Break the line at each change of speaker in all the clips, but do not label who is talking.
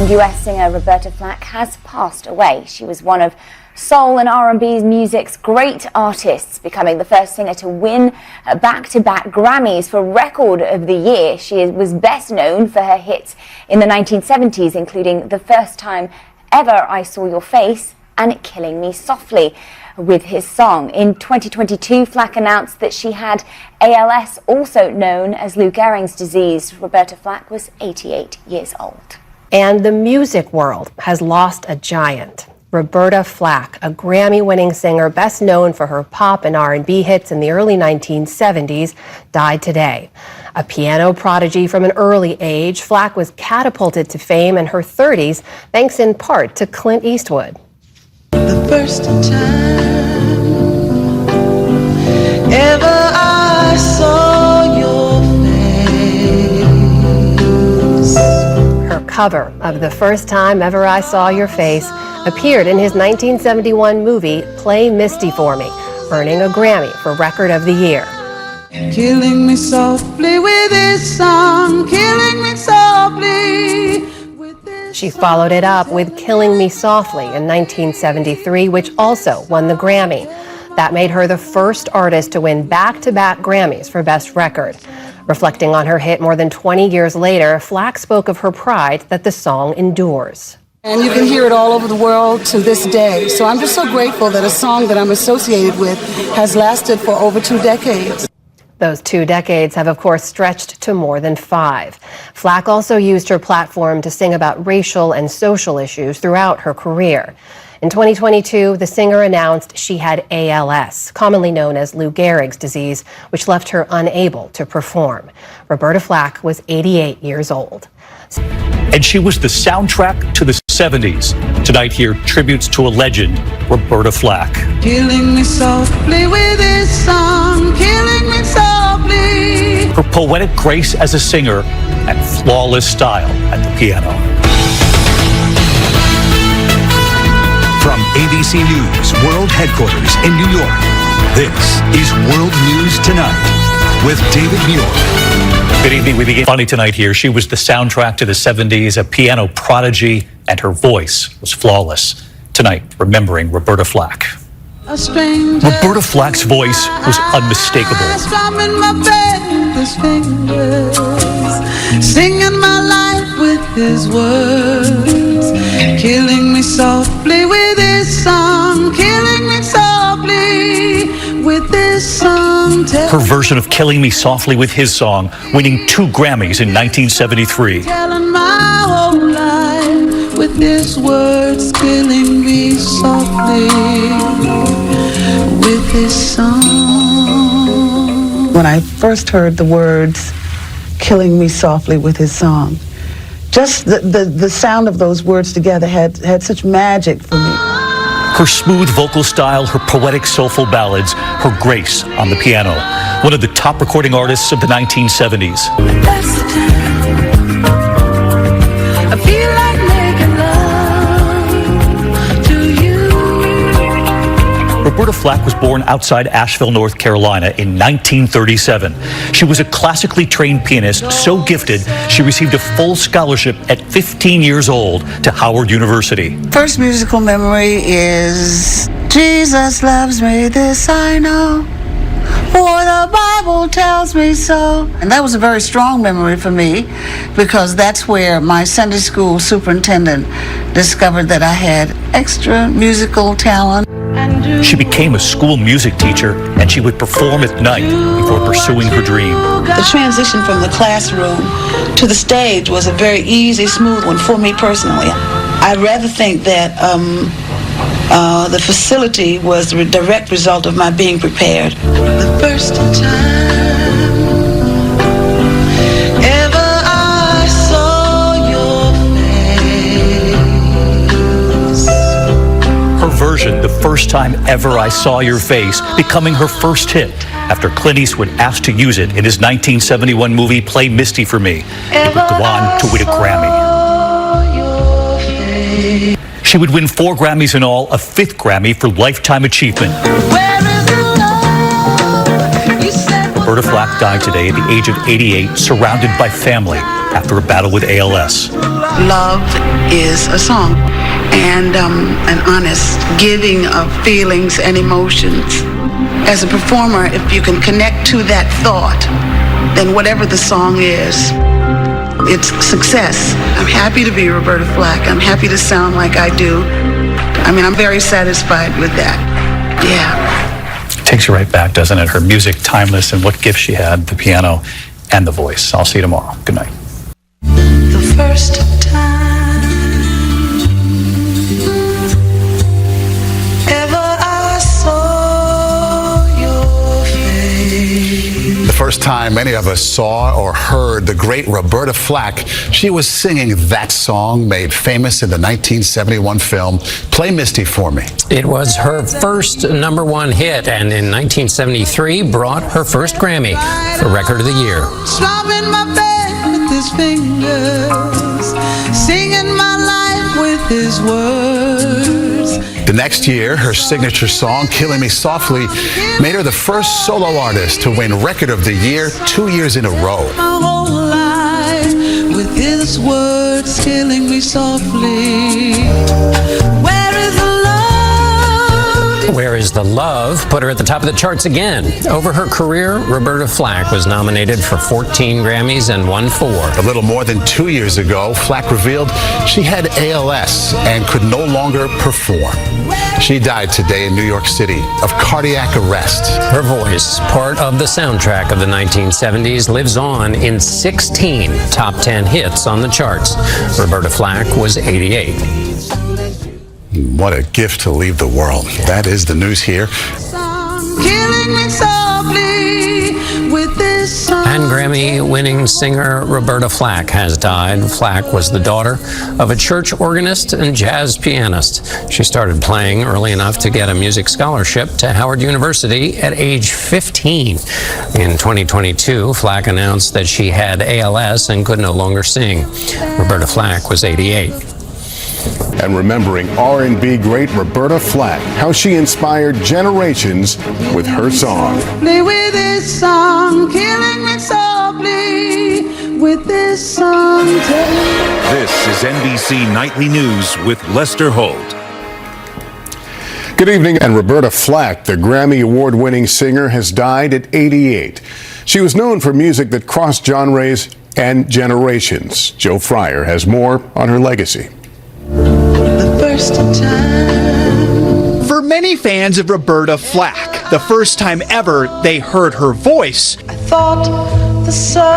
And US singer Roberta Flack has passed away. She was one of soul and R&B music's great artists, becoming the first singer to win back-to-back Grammys for Record of the Year. She was best known for her hits in the 1970s, including The First Time Ever I Saw Your Face and Killing Me Softly with his song. In 2022, Flack announced that she had ALS, also known as Lou Gehrig's disease. Roberta Flack was 88 years old.
And the music world has lost a giant. Roberta Flack, a Grammy-winning singer best known for her pop and R&B hits in the early 1970s, died today. A piano prodigy from an early age, Flack was catapulted to fame in her 30s thanks in part to Clint Eastwood.
The first time ever I saw your face.
Her cover of The First Time Ever I Saw Your Face appeared in his 1971 movie Play Misty for Me, earning a Grammy for Record of the Year.
Killing me softly with this song, killing me softly.
She followed it up with Killing Me Softly in 1973, which also won the Grammy. That made her the first artist to win back-to-back Grammys for Best Record. Reflecting on her hit more than 20 years later, Flack spoke of her pride that the song endures.
And you can hear it all over the world to this day. So I'm just so grateful that a song that I'm associated with has lasted for over 2 decades.
Those 2 decades have, of course, stretched to more than 5. Flack also used her platform to sing about racial and social issues throughout her career. In 2022, the singer announced she had ALS, commonly known as Lou Gehrig's disease, which left her unable to perform. Roberta Flack was 88 years old.
And she was the soundtrack to the 70s. Tonight here, tributes to a legend, Roberta Flack.
Killing me softly with this song, killing me softly.
Her poetic grace as a singer and flawless style at the piano.
From ABC News World Headquarters in New York, this is World News Tonight with David Muir.
Good evening. We begin funny tonight here. She was the soundtrack to the 70s, a piano prodigy, and her voice was flawless. Tonight, remembering Roberta Flack. Roberta Flack's voice was unmistakable.
In my bed with his fingers, singing my life with his words, killing me softly with his song, killing me softly with this song.
Her version of Killing Me Softly with his song, winning 2 Grammys in 1973.
Telling my whole life with his words, killing me softly with his song.
When I first heard the words, killing me softly with his song, just the sound of those words together had such magic for me.
Her smooth vocal style, her poetic soulful ballads, her grace on the piano. One of the top recording artists of the 1970s.
That's the time I feel like making love to you.
Roberta Flack was born outside Asheville, North Carolina in 1937. She was a classically trained pianist, so gifted she received a full scholarship at 15 years old to Howard University.
First musical memory is Jesus loves me, this I know, for the Bible tells me so. And that was a very strong memory for me because that's where my Sunday school superintendent discovered that I had extra musical talent.
She became a school music teacher and she would perform at night before pursuing her dream.
The transition from the classroom to the stage was a very easy, smooth one for me personally. I'd rather think that the facility was the direct result of my being prepared.
The first time ever I saw your face.
Her version, The First Time Ever I Saw Your Face, becoming her first hit after Clint Eastwood asked to use it in his 1971 movie Play Misty for Me. It would go on to win a Grammy. She would win 4 Grammys in all, a 5th Grammy for Lifetime Achievement. Roberta Flack died today at the age of 88, surrounded by family. after a battle with ALS.
Love is a song and an honest giving of feelings and emotions. As a performer, if you can connect to that thought, then whatever the song is, it's success. I'm happy to be Roberta Flack. I'm happy to sound like I do. I mean, I'm very satisfied with that. Yeah.
Takes you right back, doesn't it? Her music, timeless, and what gifts she had, the piano and the voice. I'll see you tomorrow. Good night.
The first time ever I saw your face.
The first time many of us saw or heard the great Roberta Flack, she was singing that song made famous in the 1971 film Play Misty for Me.
It was her first #1 hit, and in 1973 brought her first Grammy for Record of the Year.
Strumming my bed with his fingers, singing my life with his words.
The next year, her signature song, Killing Me Softly, made her the first solo artist to win Record of the Year 2 years in a row.
My whole life with his words, killing me softly. Where is the love?
Where is the Love put her at the top of the charts again. Over her career, Roberta Flack was nominated for 14 Grammys and won 4.
A little more than 2 years ago, Flack revealed she had ALS and could no longer perform. She died today in New York City of cardiac arrest.
Her voice, part of the soundtrack of the 1970s, lives on in 16 top 10 hits on the charts. Roberta Flack was 88.
What a gift to leave the world. That is the news here.
Killing me softly with this song.
And Grammy-winning singer Roberta Flack has died. Flack was the daughter of a church organist and jazz pianist. She started playing early enough to get a music scholarship to Howard University at age 15. In 2022, Flack announced that she had ALS and could no longer sing. Roberta Flack was 88.
And remembering R&B great Roberta Flack, how she inspired generations with her song.
Play with this song, killing me softly with this song.
This is NBC Nightly News with Lester Holt.
Good evening. And Roberta Flack, the Grammy Award-winning singer, has died at 88. She was known for music that crossed genres and generations. Joe Fryer has more on her legacy.
The first time.
For many fans of Roberta Flack, the first time ever they heard her voice,
I thought the sun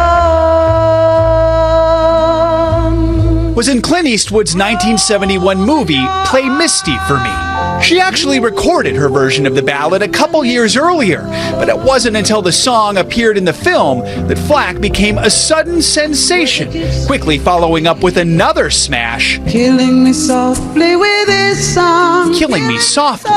was in Clint Eastwood's 1971 movie Play Misty for Me. She actually recorded her version of the ballad a couple years earlier, but it wasn't until the song appeared in the film that Flack became a sudden sensation, quickly following up with another smash,
killing me softly with this song.
Killing Me Softly.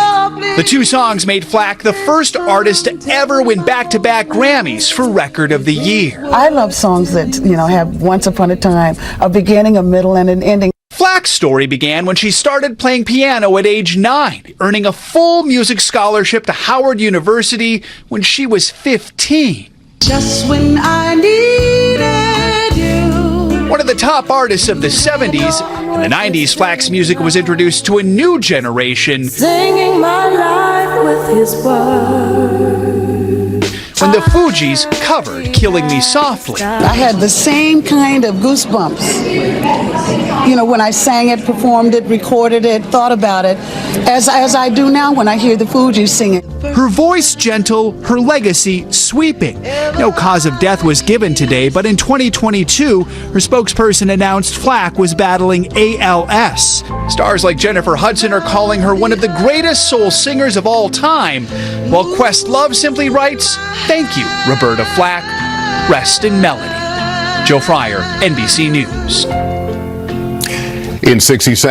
The two songs made Flack the first artist to ever win back-to-back Grammys for Record of the Year.
I love songs that, have once upon a time, a beginning, a middle, and an ending.
Flack's story began when she started playing piano at age 9, earning a full music scholarship to Howard University when she was 15.
Just when I needed you.
One of the top artists of the 70s, in the 90s, Flack's music was introduced to a new generation.
Singing my life with his words.
When the Fugees covered Killing Me Softly.
I had the same kind of goosebumps, when I sang it, performed it, recorded it, thought about it, as I do now when I hear the Fugees sing it.
Her voice gentle, her legacy sweeping. No cause of death was given today, but in 2022, her spokesperson announced Flack was battling ALS. Stars like Jennifer Hudson are calling her one of the greatest soul singers of all time, while Questlove simply writes, "Thank you, Roberta Flack. Rest in melody." Joe Fryer, NBC News.
In 60 seconds.